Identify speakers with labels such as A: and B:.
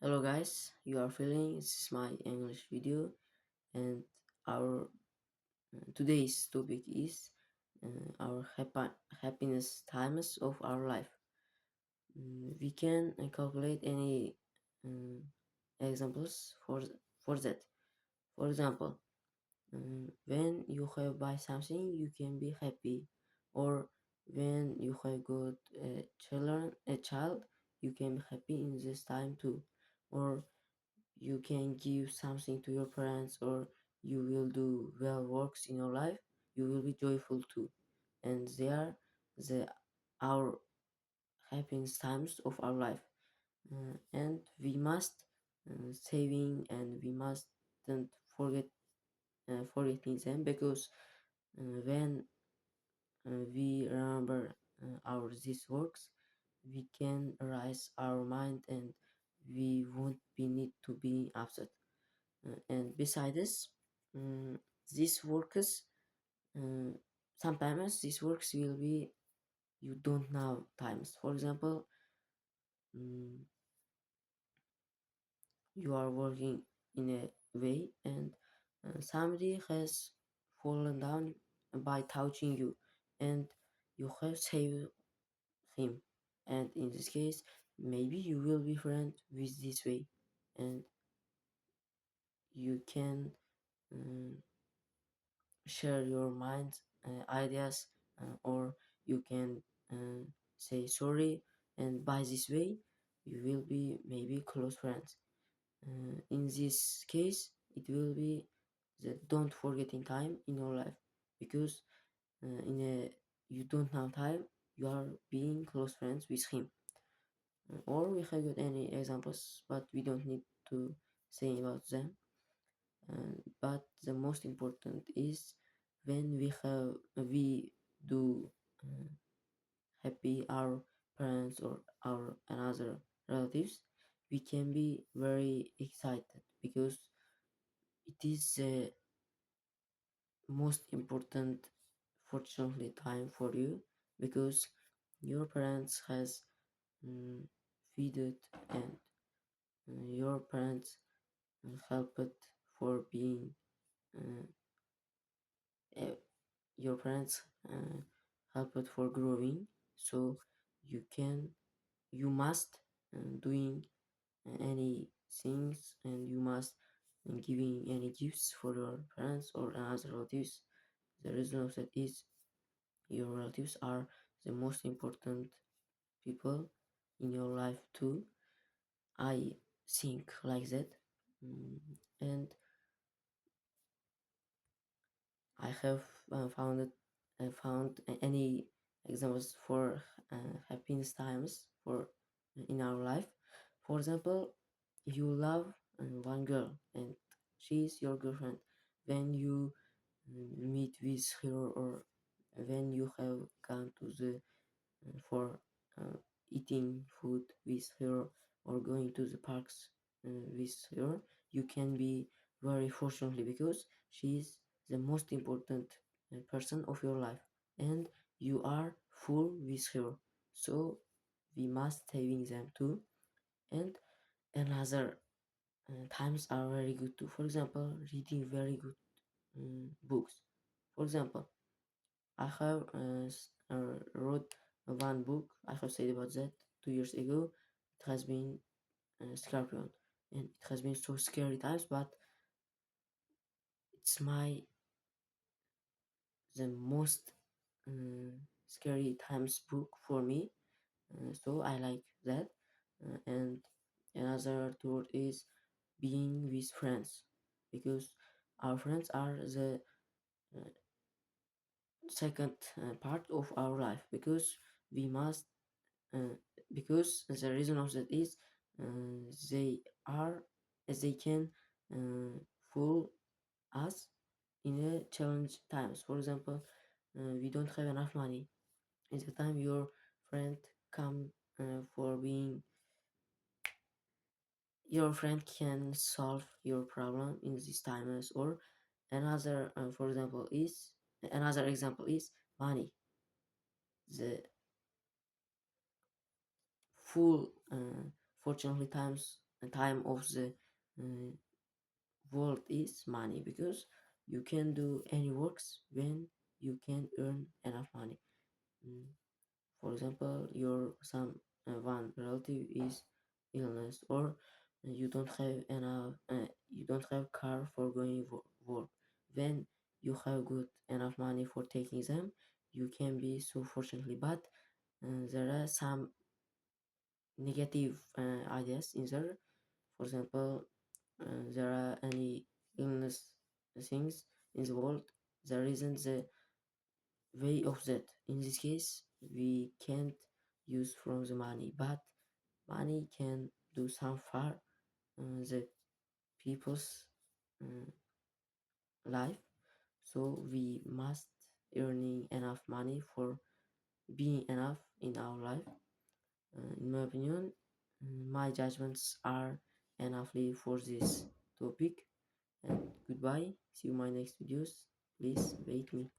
A: Hello guys, you are feeling this is my English video, and our today's topic is our happiness times of our life. We can calculate any um, examples for that. For example, when you have buy something, you can be happy, or when you have got a child, you can be happy in this time too, or you can give something to your parents, or you will do well works in your life, you will be joyful too. And they are the our happiness times of our life. And we must saving, and we mustn't forgetting them, because when we remember our these works, we can raise our mind, and we won't be need to be upset. And besides this, um, these works, uh, sometimes these works will be you don't know times. For example, um, you are working in a way, and somebody has fallen down by touching you, and you have saved him. And in this case, maybe you will be friend with this way, and you can um, share your mind, ideas, or you can uh, say sorry, and by this way you will be maybe close friends. In this case, it will be the don't forgetting time in your life, because in a you don't have time, you are being close friends with him. Or we have got any examples, but we don't need to say about them. But the most important is when we do uh, happy our parents or our another relatives, we can be very excited, because it is the most important, fortunately, time for you, because your parents has um, feeded, and your parents helped for being uh, uh, your parents helped for growing. So you can you must doing any things, and you must giving any gifts for your parents or other relatives. The reason of that is your relatives are the most important people in your life too. I think like that. Mm, and I have found any examples for happiness times for in our life. For example, you love one girl, and she is your girlfriend. When you meet with her, or when you have gone to the for uh, eating food with her, or going to the parks with her, you can be very fortunately, because she is the most important person of your life, and you are full with her. So we must having them too. And another times are very good too. For example, reading very good books. For example, I have wrote one book. I have said about that 2 years ago. It has been Scorpion, and it has been so scary times, but it's my the most scary times book for me. So I like that. And another tour is being with friends, because our friends are the uh, second part of our life, because we must uh, because the reason of that is they are as they can uh, fool us in a challenge times. For example, we don't have enough money. At the time your friend come for being your friend can solve your problem in these times. Or another example is money. The full fortunately times time of the uh, world is money, because you can do any works when you can earn enough money. Mm, for example, your some one relative is illness, or you don't have enough, you don't have car for going work. When you have good enough money for taking them, you can be so fortunately. But there are some negative ideas in there. For example, there are any illness things in the world. There isn't the way of that. In this case, we can't use from the money, but money can do some far the people's uh, life. So we must earning enough money for being enough in our life. In my opinion, my judgments are enoughly for this topic. And goodbye. See you in my next videos. Please wait me.